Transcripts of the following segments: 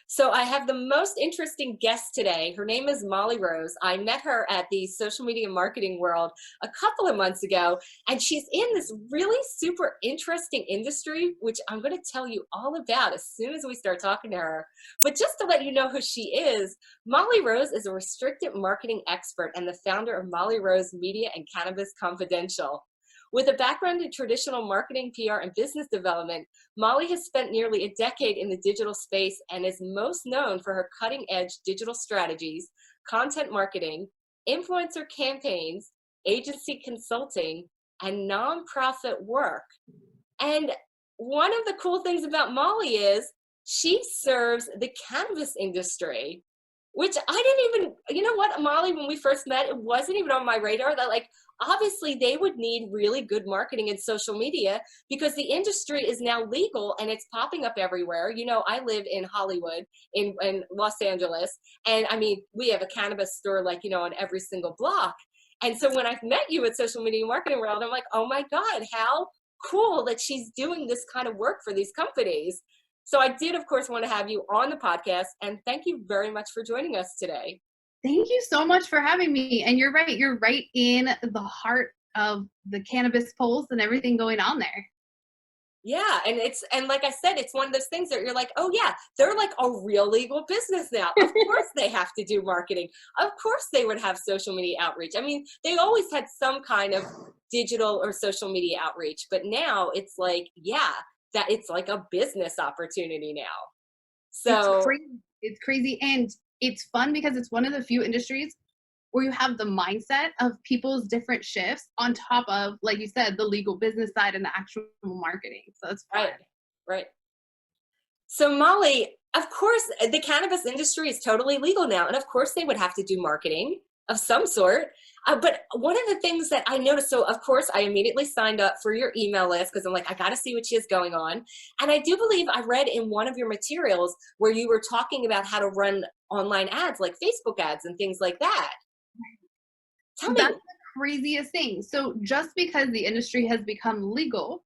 So I have the most interesting guest today. Her name is Molly Rose. I met her at the social media marketing world a couple of months ago, and she's in this really super interesting industry, which I'm going to tell you all about as soon as we start talking to her. But just to let you know who she is, Molly Rose is a restricted marketing expert and the founder of Molly Rose Media and Cannabis Confidential. With a background in traditional marketing, PR, and business development, Molly has spent nearly a decade in the digital space and is most known for her cutting-edge digital strategies, content marketing, influencer campaigns, agency consulting, and nonprofit work. And one of the cool things about Molly is she serves the cannabis industry, which I didn't even, you know what, Molly, when we first met, it wasn't even on my radar that like, obviously they would need really good marketing and social media because the industry is now legal and it's popping up everywhere. You know, I live in Hollywood, in Los Angeles, and I mean, we have a cannabis store like, you know, on every single block. And so when I met you at Social Media Marketing World, I'm like, oh my God, how cool that she's doing this kind of work for these companies. So I did, of course, want to have you on the podcast, and thank you very much for joining us today. Thank you so much for having me. And you're right. You're right in the heart of the cannabis pulse and everything going on there. Yeah, and like I said, it's one of those things that you're like, oh yeah, they're like a real legal business now. Of course they have to do marketing. Of course they would have social media outreach. I mean, they always had some kind of digital or social media outreach, but now it's like, yeah, that it's like a business opportunity now. It's So crazy. It's crazy. And it's fun because it's one of the few industries where you have the mindset of people's different shifts on top of, like you said, the legal business side and the actual marketing. So it's fun. right, right. So Molly, of course, the cannabis industry is totally legal now, and of course they would have to do marketing of some sort. But one of the things that I noticed, so of course I immediately signed up for your email list because I'm like, I got to see what she has going on. And I do believe I read in one of your materials where you were talking about how to run online ads, like Facebook ads and things like that. Tell me. That's the craziest thing. So just because the industry has become legal,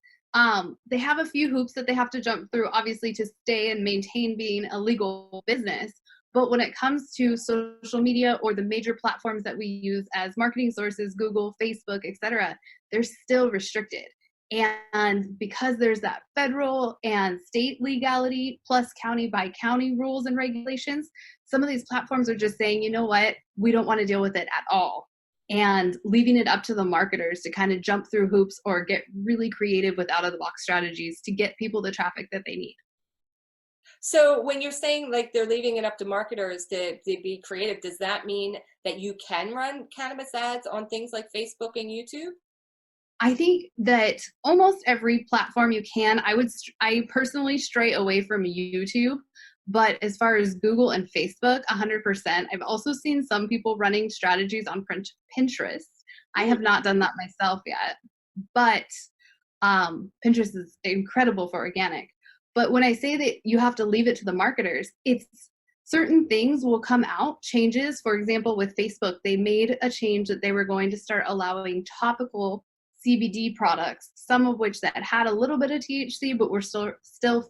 they have a few hoops that they have to jump through, obviously, to stay and maintain being a legal business. But when it comes to social media or the major platforms that we use as marketing sources, Google, Facebook, etc., they're still restricted. And because there's that federal and state legality plus county by county rules and regulations, some of these platforms are just saying, you know what, we don't want to deal with it at all, and leaving it up to the marketers to kind of jump through hoops or get really creative with out of the box strategies to get people the traffic that they need. So when you're saying like they're leaving it up to marketers to be creative, does that mean that you can run cannabis ads on things like Facebook and YouTube? I think that almost every platform you can. I personally stray away from YouTube, but as far as Google and Facebook, 100%. I've also seen some people running strategies on Pinterest. I have not done that myself yet, but Pinterest is incredible for organic. But when I say that you have to leave it to the marketers, it's certain things will come out, changes. For example, with Facebook, they made a change that they were going to start allowing topical CBD products, some of which that had a little bit of THC, but were still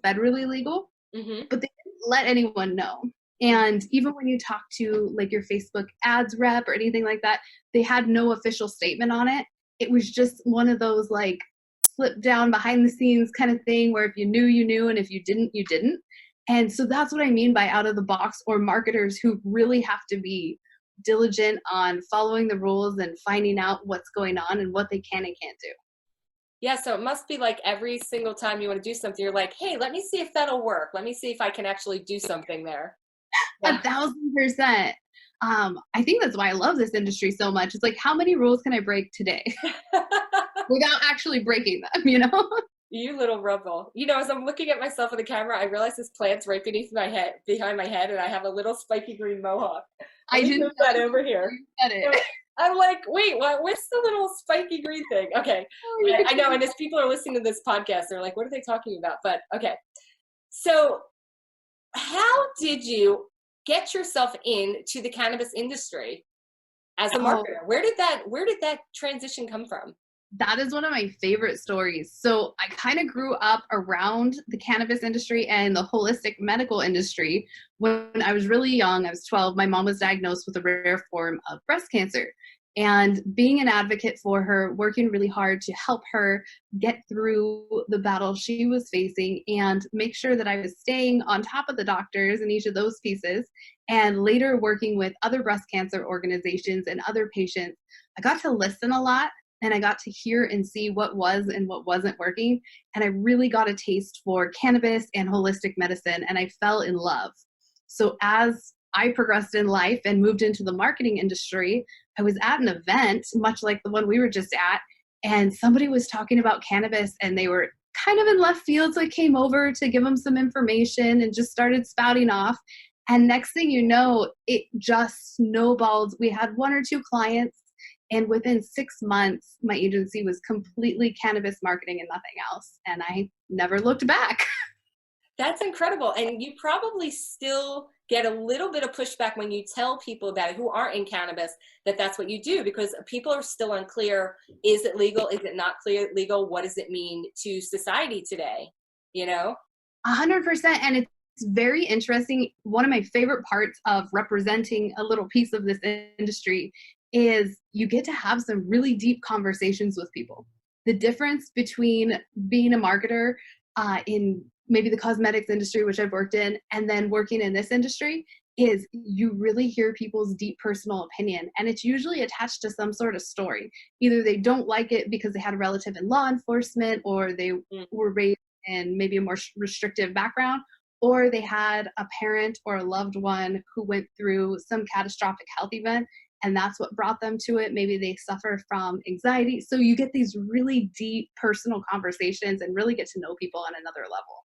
federally legal, Mm-hmm. but they didn't let anyone know. And even when you talk to like your Facebook ads rep or anything like that, they had no official statement on it. It was just one of those like slip down behind the scenes kind of thing where if you knew, you knew, and if you didn't, you didn't. And so that's what I mean by out of the box, or marketers who really have to be diligent on following the rules and finding out what's going on and what they can and can't do. Yeah, so it must be like every single time you want to do something, you're like, hey, let me see if that'll work. Let me see if I can actually do something there. Yeah. 1,000%. I think that's why I love this industry so much. It's like, how many rules can I break today without actually breaking them, you know? You little rebel. You know, as I'm looking at myself in the camera, I realize this plant's right beneath my head, behind my head, and I have a little spiky green mohawk. I Let me didn't move that over here. get it. I'm like, wait, what's the little spiky green thing? Okay. I know, and as people are listening to this podcast, they're like, what are they talking about? But okay. So how did you get yourself into the cannabis industry as a Oh, marketer? Where did that transition come from? That is one of my favorite stories. So I kind of grew up around the cannabis industry and the holistic medical industry. When I was really young, I was 12, my mom was diagnosed with a rare form of breast cancer. And being an advocate for her, working really hard to help her get through the battle she was facing and make sure that I was staying on top of the doctors in each of those pieces. And later working with other breast cancer organizations and other patients, I got to listen a lot and I got to hear and see what was and what wasn't working. And I really got a taste for cannabis and holistic medicine, and I fell in love. So as I progressed in life and moved into the marketing industry, I was at an event, much like the one we were just at, and somebody was talking about cannabis and they were kind of in left field. So I came over to give them some information and just started spouting off. And next thing you know, it just snowballed. We had one or two clients, and within 6 months, my agency was completely cannabis marketing and nothing else. And I never looked back. That's incredible. And you probably still get a little bit of pushback when you tell people about it who aren't in cannabis that that's what you do, because people are still unclear. Is it legal? Is it not clear legal? What does it mean to society today? You know? 100%. And it's very interesting. One of my favorite parts of representing a little piece of this industry is you get to have some really deep conversations with people. The difference between being a marketer in maybe the cosmetics industry, which I've worked in, and then working in this industry is you really hear people's deep personal opinion. And it's usually attached to some sort of story. Either they don't like it because they had a relative in law enforcement, or they were raised in maybe a more restrictive background, or they had a parent or a loved one who went through some catastrophic health event and that's what brought them to it. Maybe they suffer from anxiety. So you get these really deep personal conversations and really get to know people on another level.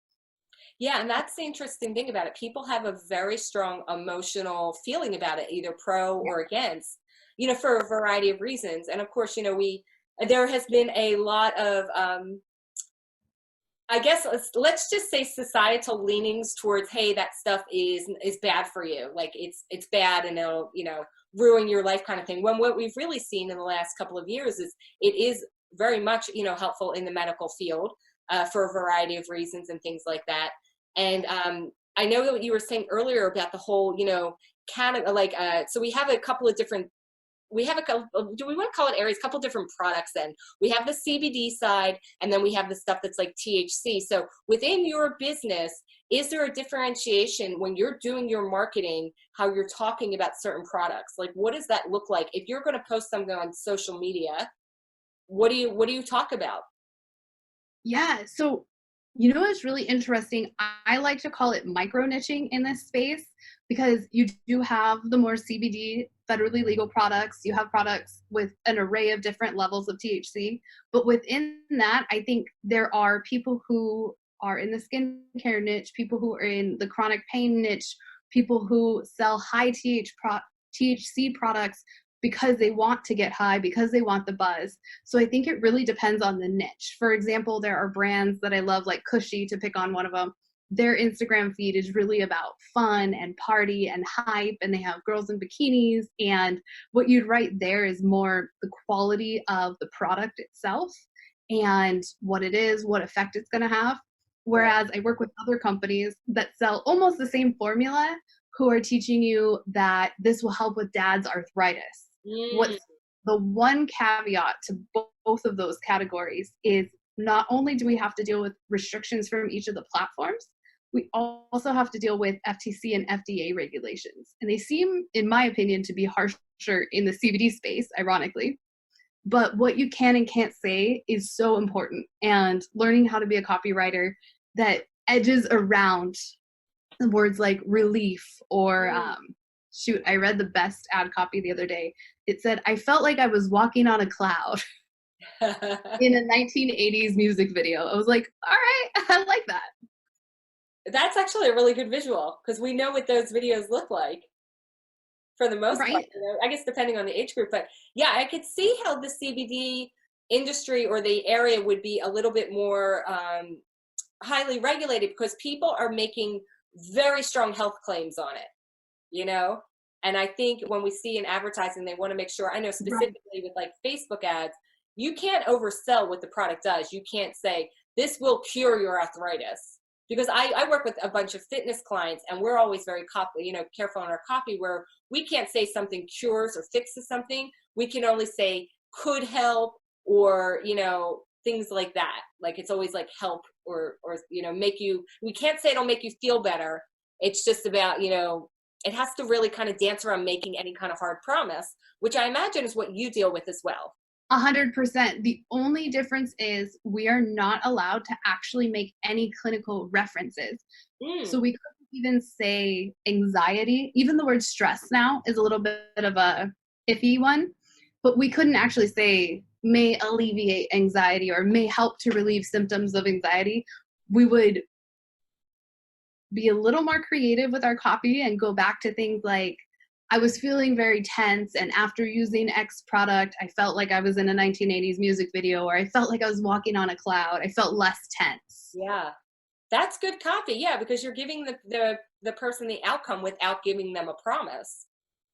Yeah, and that's the interesting thing about it. People have a very strong emotional feeling about it, either pro or against, for a variety of reasons. And of course, there has been a lot of I guess let's just say societal leanings towards, hey, that stuff is bad for you. Like it's bad and it'll, ruin your life kind of thing. When what we've really seen in the last couple of years is it is very much, helpful in the medical field for a variety of reasons and things like that. And I know that what you were saying earlier about the whole, so we have a couple of different we have a couple, do we want to call it areas, a couple different products then. We have the CBD side, and then we have the stuff that's like THC. So within your business, is there a differentiation when you're doing your marketing, how you're talking about certain products? Like, what does that look like? If you're going to post something on social media, what do you talk about? Yeah. So, you know what's really interesting? I like to call it micro niching in this space because you do have the more CBD federally legal products. You have products with an array of different levels of THC. But within that, I think there are people who are in the skincare niche, people who are in the chronic pain niche, people who sell high THC products because they want to get high, because they want the buzz. So I think it really depends on the niche. For example, there are brands that I love, like Cushy, to pick on one of them. Their Instagram feed is really about fun and party and hype, and they have girls in bikinis. And what you'd write there is more the quality of the product itself and what it is, what effect it's going to have. Whereas I work with other companies that sell almost the same formula, who are teaching you that this will help with dad's arthritis. What's the one caveat to both of those categories is not only do we have to deal with restrictions from each of the platforms, we also have to deal with FTC and FDA regulations. And they seem, in my opinion, to be harsher in the CBD space, ironically. But what you can and can't say is so important. And learning how to be a copywriter that edges around the words like relief or shoot, I read the best ad copy the other day. It said, I felt like I was walking on a cloud in a 1980s music video. I was like, all right, I like that. That's actually a really good visual because we know what those videos look like for the most part. Right. I guess depending on the age group, but yeah, I could see how the CBD industry or the area would be a little bit more highly regulated because people are making very strong health claims on it. And I think when we see in advertising, they want to make sure, I know Right. specifically with like Facebook ads, you can't oversell what the product does. You can't say, this will cure your arthritis. Because I work with a bunch of fitness clients, and we're always very careful in our copy, where we can't say something cures or fixes something. We can only say could help, or, things like that. Like, it's always like help, or make you, we can't say it'll make you feel better. It's just about, it has to really kind of dance around making any kind of hard promise, which I imagine is what you deal with as well. 100%. The only difference is we are not allowed to actually make any clinical references. Mm, So we couldn't even say anxiety. Even the word stress now is a little bit of a iffy one, but we couldn't actually say may alleviate anxiety or may help to relieve symptoms of anxiety. We would be a little more creative with our copy and go back to things like, I was feeling very tense, and after using X product, I felt like I was in a 1980s music video, or I felt like I was walking on a cloud. I felt less tense. yeah. That's good copy. Yeah, because you're giving the person the outcome without giving them a promise,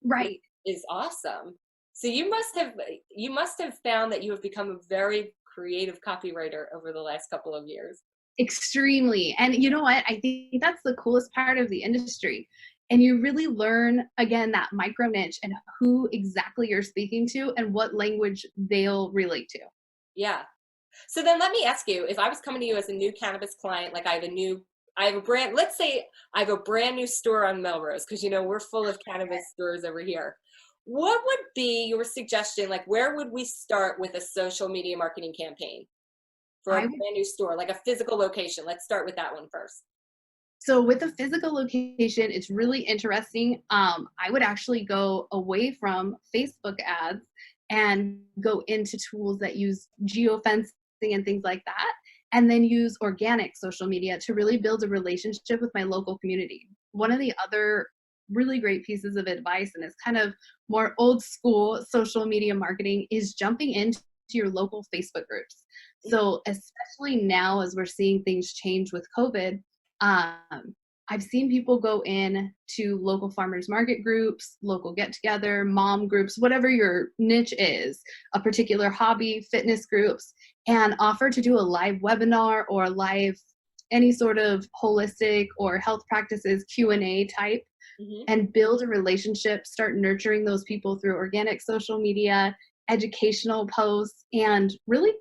which Right. is awesome. So you must have found that you have become a very creative copywriter over the last couple of years. Extremely. And you know what? I think that's the coolest part of the industry. And you really learn, again, that micro niche and who exactly you're speaking to and what language they'll relate to. Yeah. So then let me ask you, if I was coming to you as a new cannabis client, like I have a brand, let's say I have a brand new store on Melrose, because we're full of cannabis stores over here. What would be your suggestion? Like, where would we start with a social media marketing campaign for a I would brand new store, like a physical location? Let's start with that one first. So with a physical location, it's really interesting. I would actually go away from Facebook ads and go into tools that use geofencing and things like that, and then use organic social media to really build a relationship with my local community. One of the other really great pieces of advice, and it's kind of more old school social media marketing, is jumping into your local Facebook groups. So especially now, as we're seeing things change with COVID, um, I've seen people go in to local farmers market groups, local get together, mom groups, whatever your niche is, a particular hobby, fitness groups, and offer to do a live webinar or a live any sort of holistic or health practices Q&A type, Mhm. and build a relationship, start nurturing those people through organic social media, educational posts, and really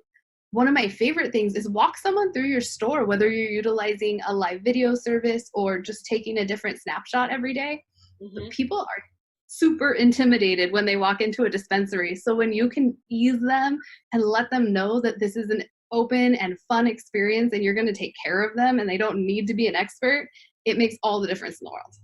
one of my favorite things is walk someone through your store, whether you're utilizing a live video service or just taking a different snapshot every day. Mhm. People are super intimidated when they walk into a dispensary. So when you can ease them and let them know that this is an open and fun experience and you're going to take care of them and they don't need to be an expert, it makes all the difference in the world.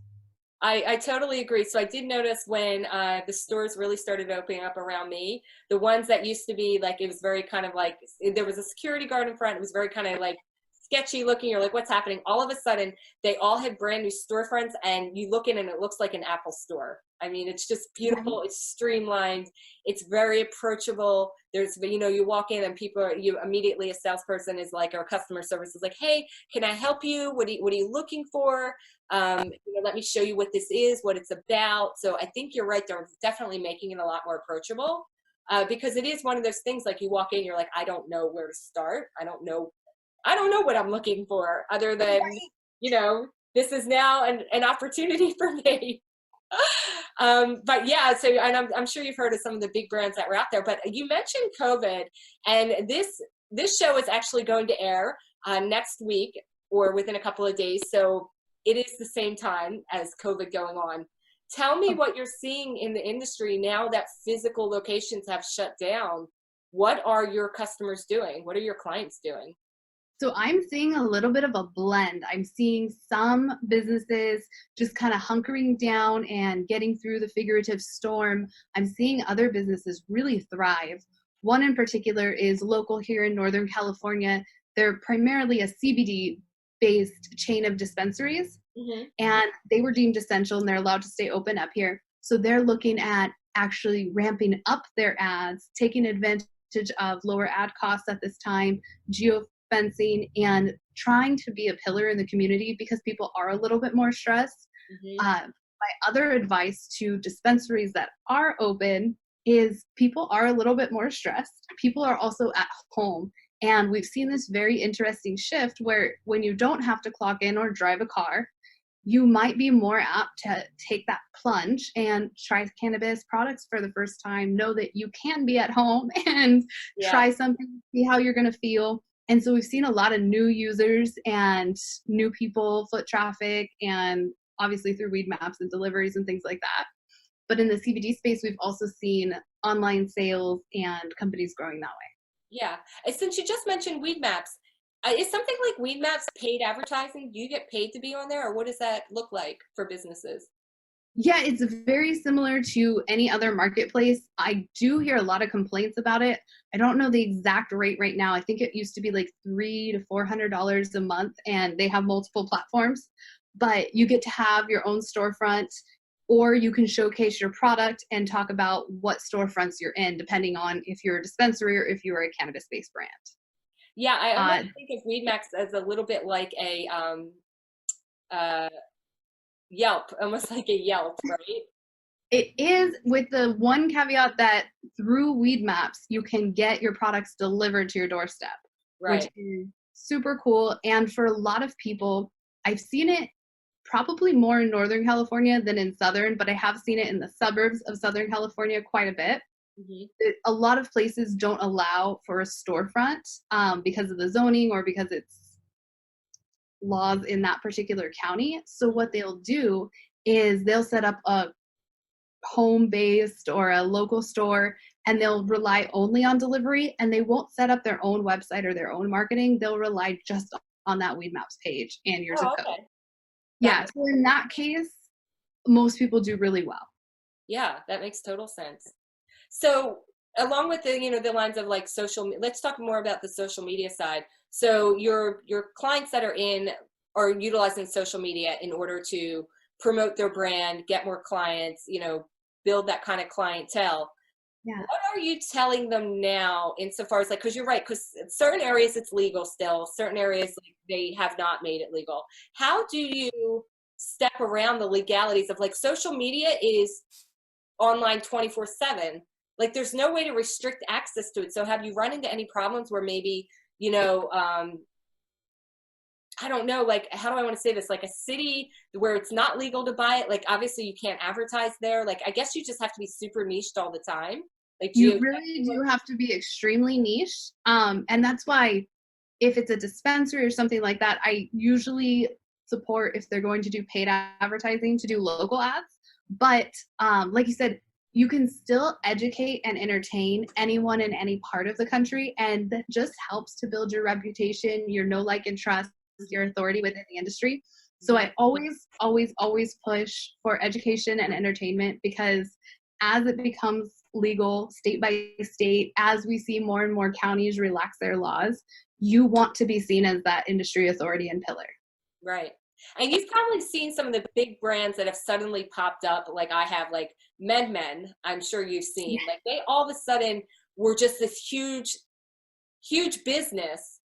I totally agree. So I did notice when the stores really started opening up around me, the ones that used to be like, it was very kind of like, there was a security guard in front. It was very kind of like sketchy looking. You're like, what's happening? All of a sudden, they all had brand new storefronts, and you look in and it looks like an Apple store. I mean, it's just Right. beautiful. It's streamlined. It's very approachable. You walk in and you immediately, a salesperson is like, or customer service is like, hey, can I help you? What are you looking for? Let me show you what this is, what it's about. So I think you're right. They're definitely making it a lot more approachable, because it is one of those things, like, you walk in, you're like, I don't know where to start. I don't know what I'm looking for, other than, this is now an opportunity for me. But yeah, so, and I'm sure you've heard of some of the big brands that were out there, but you mentioned COVID, and this show is actually going to air next week or within a couple of days. So it is the same time as COVID going on. Tell me what you're seeing in the industry now that physical locations have shut down. What are your customers doing? What are your clients doing? So I'm seeing a little bit of a blend. I'm seeing some businesses just kind of hunkering down and getting through the figurative storm. I'm seeing other businesses really thrive. One in particular is local here in Northern California. They're primarily a CBD based chain of dispensaries, Hmm. and they were deemed essential and they're allowed to stay open up here. So they're looking at actually ramping up their ads, taking advantage of lower ad costs at this time, geofencing, and trying to be a pillar in the community because people are a little bit more stressed. Hmm. My other advice to dispensaries that are open is people are a little bit more stressed. People are also at home. And we've seen this very interesting shift where when you don't have to clock in or drive a car, you might be more apt to take that plunge and try cannabis products for the first time. Know that you can be at home and Yeah. try something, see how you're going to feel. And so we've seen a lot of new users and new people, foot traffic, and obviously through weed maps and deliveries and things like that. But in the CBD space, we've also seen online sales and companies growing that way. Yeah. And since you just mentioned Weed Maps, is something like Weed Maps paid advertising? Do you get paid to be on there, or what does that look like for businesses? Yeah, it's very similar to any other marketplace. I do hear a lot of complaints about it. I don't know the exact rate right now. I think it used to be like $300 to $400 a month, and they have multiple platforms. But you get to have your own storefront, or you can showcase your product and talk about what storefronts you're in, depending on if you're a dispensary or if you're a cannabis-based brand. Yeah, I almost Uh, think of Weed Maps as a little bit like a uh, Yelp, almost like a Yelp, right? It is, with the one caveat that through Weed Maps, you can get your products delivered to your doorstep, which Right. is super cool. And for a lot of people, I've seen it probably more in Northern California than in Southern, but I have seen it in the suburbs of Southern California quite a bit. Hmm. A lot of places don't allow for a storefront because of the zoning or because it's laws in that particular county. So what they'll do is they'll set up a home based or a local store, and they'll rely only on delivery, and they won't set up their own website or their own marketing. They'll rely just on that Weed Maps page and your zip Oh, code. okay. That Yeah, makes so in that case, most people do really well. Yeah, that makes total sense. So along with the, the lines of like let's talk more about the social media side. So your clients that are in are utilizing social media in order to promote their brand, get more clients, build that kind of clientele. Yeah. What are you telling them now insofar as like, because you're right, because certain areas it's legal still, certain areas like, they have not made it legal. How do you step around the legalities of like social media is online 24/7? Like there's no way to restrict access to it. So have you run into any problems where maybe, you know, I don't know, like how do I want to say this? Like a city where it's not legal to buy it, like obviously you can't advertise there. Like I guess you just have to be super niched all the time. Like You geo. really do have to be extremely niche. And that's why if it's a dispensary or something like that, I usually support if they're going to do paid advertising to do local ads. But like you said, you can still educate and entertain anyone in any part of the country. And that just helps to build your reputation, your know, like, and trust, your authority within the industry. So I always, always, always push for education and entertainment because as it becomes legal state by state, as we see more and more counties relax their laws, you want to be seen as that industry authority and pillar. Right. And you've probably seen some of the big brands that have suddenly popped up, like I have, like Men. I'm sure you've seen. Yeah. Like they all of a sudden were just this huge, huge business.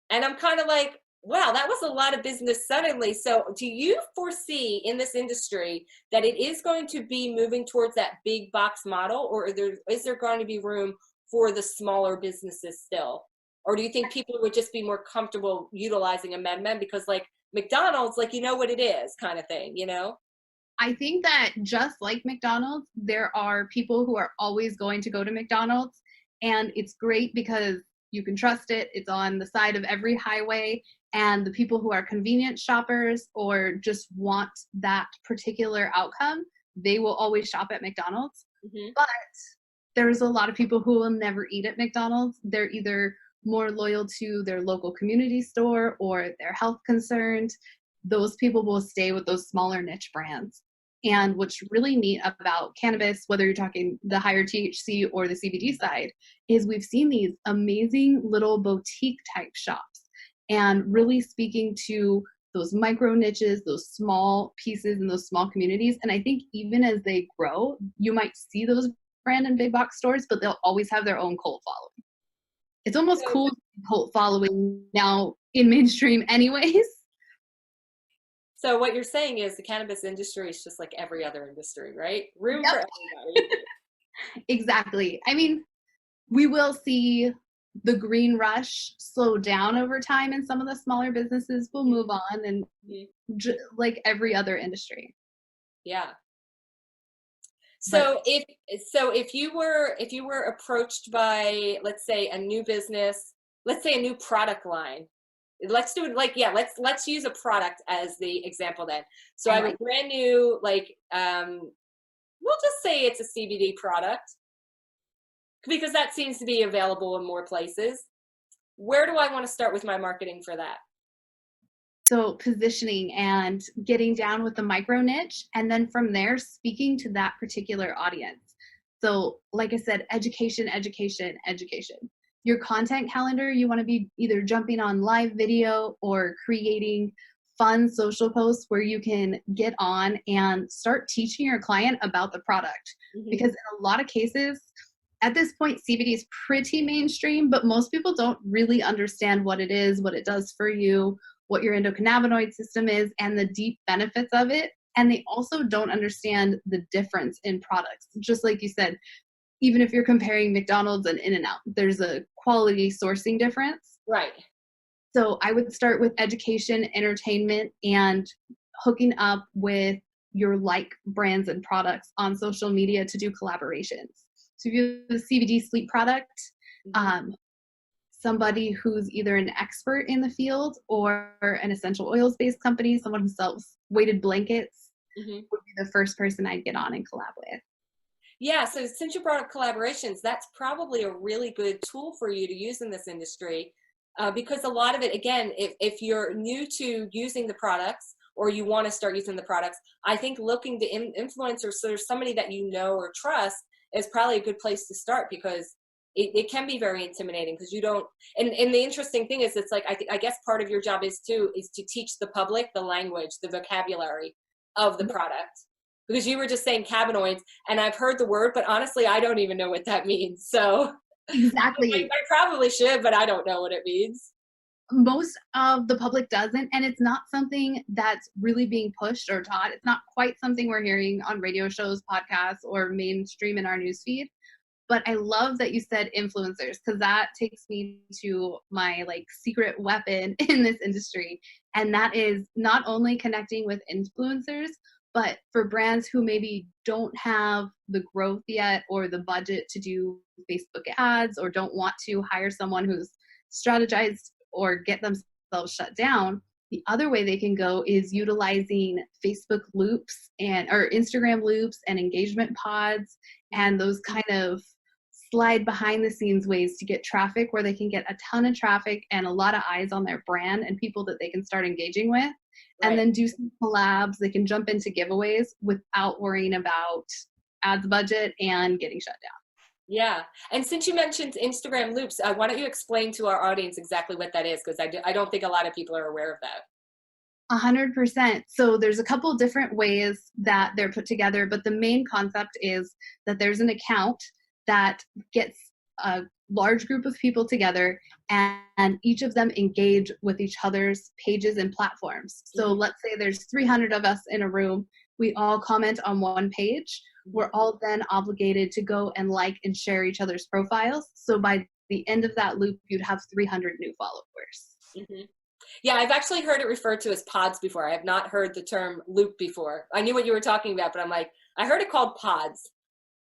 And I'm kind of like, wow, that was a lot of business suddenly. So do you foresee in this industry that it is going to be moving towards that big box model, or is there going to be room for the smaller businesses still? Or do you think people would just be more comfortable utilizing a Men because like McDonald's, like, you know what it is kind of thing, you know? I think that just like McDonald's, there are people who are always going to go to McDonald's. And it's great because you can trust it. It's on the side of every highway. And the people who are convenience shoppers or just want that particular outcome, they will always shop at McDonald's. Hmm. But there's a lot of people who will never eat at McDonald's. They're either more loyal to their local community store or they're health concerned. Those people will stay with those smaller niche brands. And what's really neat about cannabis, whether you're talking the higher THC or the CBD side, is we've seen these amazing little boutique type shops and really speaking to those micro niches, those small pieces and those small communities. And I think even as they grow, you might see those brand and big box stores, but they'll always have their own cult following. It's almost So, cool cult following now in mainstream anyways. so what you're saying is the cannabis industry is just like every other industry, right? Room for Yep. everybody. Exactly. I mean, we will see the green rush slow down over time, and some of the smaller businesses will move on, and Mhm. like every other industry. Yeah. But If you were approached by, let's say, a new business, let's say a new product line. Let's do it like, yeah, let's use a product as the example then. So I I have a like, brand new, like, we'll just say it's a CBD product because that seems to be available in more places. Where do I want to start with my marketing for that? so positioning and getting down with the micro niche, and then from there speaking to that particular audience. So like I said, education, education, education. Your content calendar, you want to be either jumping on live video or creating fun social posts where you can get on and start teaching your client about the product, Hmm. because in a lot of cases at this point CBD is pretty mainstream, but most people don't really understand what it is, what it does for you, what your endocannabinoid system is, and the deep benefits of it. And they also don't understand the difference in products. Just like you said, even if you're comparing McDonald's and In-N-Out, there's a quality sourcing difference. Right. So I would start with education, entertainment, and hooking up with your like brands and products on social media to do collaborations. So if you have a CBD sleep product, Hmm. um, somebody who's either an expert in the field or an essential oils based company, someone who sells weighted blankets, Hmm. would be the first person I'd get on and collab with. Yeah, so since you brought up collaborations, that's probably a really good tool for you to use in this industry, because a lot of it, again, if you're new to using the products or you want to start using the products, I think looking to influencers, so there's somebody that you know or trust, is probably a good place to start because it can be very intimidating because you don't. And the interesting thing is, it's like I guess part of your job is to teach the public the language, the vocabulary of the product. Because you were just saying cannabinoids, and I've heard the word, but honestly, I don't even know what that means. So Exactly. I probably should, but I don't know what it means. Most of the public doesn't, and it's not something that's really being pushed or taught. It's not quite something we're hearing on radio shows, podcasts, or mainstream in our newsfeed. But I love that you said influencers, because that takes me to my like secret weapon in this industry. And that is not only connecting with influencers, but for brands who maybe don't have the growth yet or the budget to do Facebook ads, or don't want to hire someone who's strategized or get themselves shut down. The other way they can go is utilizing Facebook loops and or Instagram loops and engagement pods Mhm. and those kind of slide behind the scenes ways to get traffic, where they can get a ton of traffic and a lot of eyes on their brand and people that they can start engaging with, and Right. then do some collabs. They can jump into giveaways without worrying about ads budget and getting shut down. Yeah. And since you mentioned Instagram loops, why don't you explain to our audience exactly what that is? Because I don't think a lot of people are aware of that. 100%. So there's a couple different ways that they're put together, but the main concept is that there's an account that gets a large group of people together, and each of them engage with each other's pages and platforms. So Hmm. let's say there's 300 of us in a room. We all comment on one page. Hmm. We're all then obligated to go and like and share each other's profiles. So by the end of that loop, you'd have 300 new followers. Hmm. Yeah, I've actually heard it referred to as pods before. I have not heard the term loop before. I knew what you were talking about, but I'm like, I heard it called pods,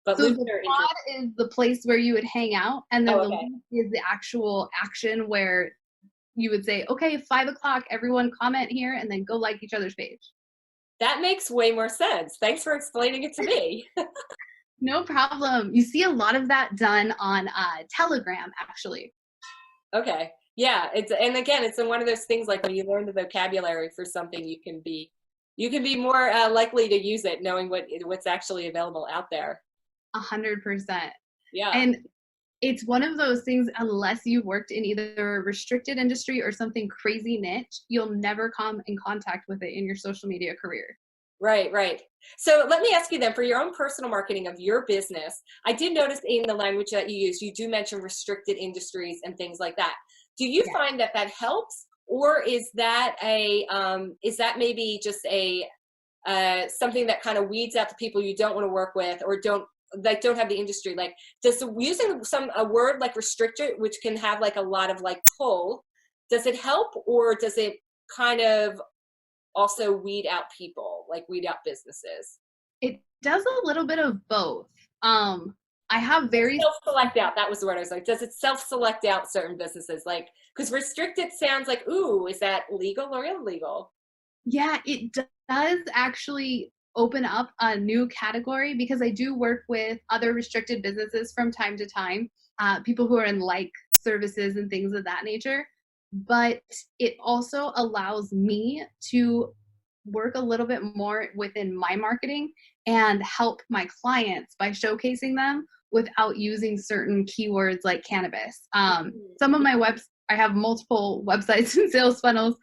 but So loops the are interesting. pod is the place where you would hang out, and then Oh, the okay. loop is the actual action where you would say, okay, 5 o'clock, everyone comment here, and then go like each other's page. That makes way more sense. Thanks for explaining it to me. No problem. You see a lot of that done on Telegram, actually. Okay. Yeah, it's, and again, it's one of those things like when you learn the vocabulary for something, you can be more likely to use it knowing what's actually available out there. 100%. Yeah. And it's one of those things, unless you worked in either a restricted industry or something crazy niche, you'll never come in contact with it in your social media career. Right, right. So let me ask you then, for your own personal marketing of your business, I did notice in the language that you use, you do mention restricted industries and things like that. Do you Yeah. find that that helps, or is that maybe just a something that kind of weeds out the people you don't want to work with or don't like don't have the industry, like does using a word like restricted, which can have like a lot of like pull, does it help, or does it kind of also weed out people, like weed out businesses? It does a little bit of both. I have very Self-select out, that was the word I was like, does it self-select out certain businesses, like, because restricted sounds like, ooh, is that legal or illegal? Yeah, does actually open up a new category because I do work with other restricted businesses from time to time, people who are in like services and things of that nature. But it also allows me to work a little bit more within my marketing and help my clients by showcasing them without using certain keywords like cannabis. Some of my I have multiple websites and sales funnels.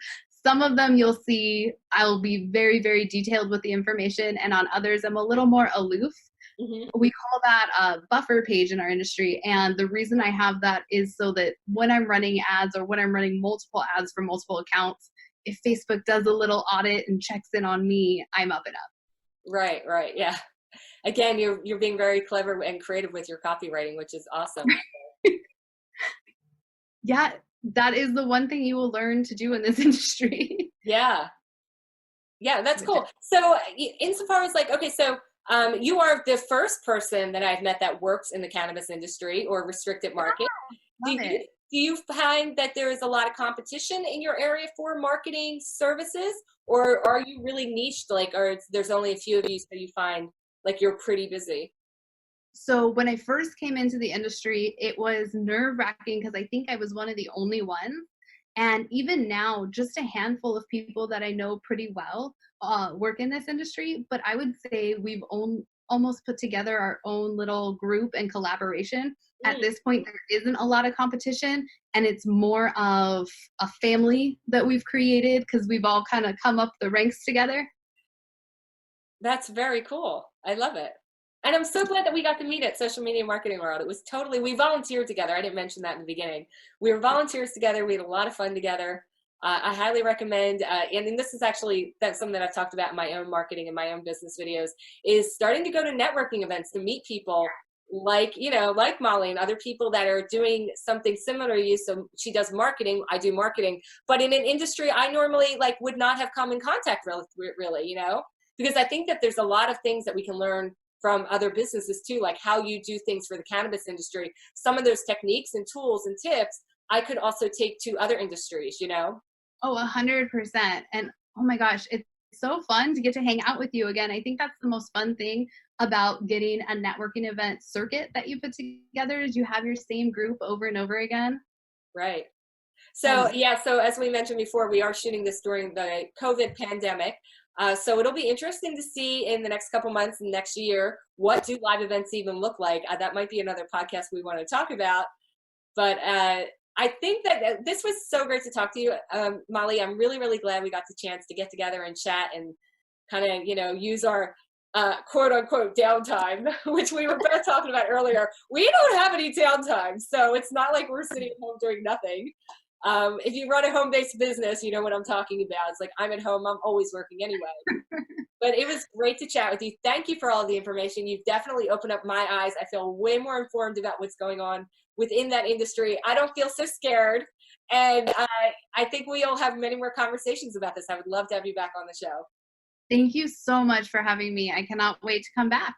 Some of them you'll see I'll be very, very detailed with the information, and on others I'm a little more aloof. Mm-hmm. We call that a buffer page in our industry. And the reason I have that is so that when I'm running ads or when I'm running multiple ads for multiple accounts, if Facebook does a little audit and checks in on me, I'm up and up. Right, right, yeah. Again, you're being very clever and creative with your copywriting, which is awesome. Yeah, that is the one thing you will learn to do in this industry. Yeah. Yeah, that's cool. So insofar as like, okay, so you are the first person that I've met that works in the cannabis industry or restricted market. Do Love you it. do you find that there is a lot of competition in your area for marketing services, or are you really niched, like, or there's only a few of you, so you find like you're pretty busy? So when I first came into the industry, it was nerve-wracking because I think I was one of the only ones. And even now, just a handful of people that I know pretty well work in this industry. But I would say almost put together our own little group and collaboration. At Mm, this point, there isn't a lot of competition, and it's more of a family that we've created because we've all kind of come up the ranks together. that's very cool. I love it. And I'm so glad that we got to meet at Social Media Marketing World. It was totally, we volunteered together. I didn't mention that in the beginning. We were volunteers together. We had a lot of fun together. I highly recommend, and then this is actually, that's something that I've talked about in my own marketing and my own business videos, is starting to go to networking events to meet people like, you know, like Molly and other people that are doing something similar to you. So she does marketing, I do marketing, but in an industry I normally like would not have come in contact really, you know, because I think that there's a lot of things that we can learn from other businesses too, like how you do things for the cannabis industry. Some of those techniques and tools and tips I could also take to other industries, you know? Oh, 100%. And oh my gosh, it's so fun to get to hang out with you again. I think that's the most fun thing about getting a networking event circuit that you put together is you have your same group over and over again. Right. So And yeah, so as we mentioned before, we are shooting this during the COVID pandemic. So it'll be interesting to see in the next couple months and next year, what do live events even look like? That might be another podcast we want to talk about. But I think that this was so great to talk to you, Molly. I'm really, really glad we got the chance to get together and chat and kind of, you know, use our quote unquote downtime, which we were both talking about earlier. We don't have any downtime, so it's not like we're sitting at home doing nothing. If you run a home-based business, you know what I'm talking about. It's like I'm at home, I'm always working anyway. But it was great to chat with you. Thank you for all the information. You've definitely opened up my eyes. I feel way more informed about what's going on within that industry. I don't feel so scared. And I think we'll have many more conversations about this. I would love to have you back on the show. thank you so much for having me. I cannot wait to come back.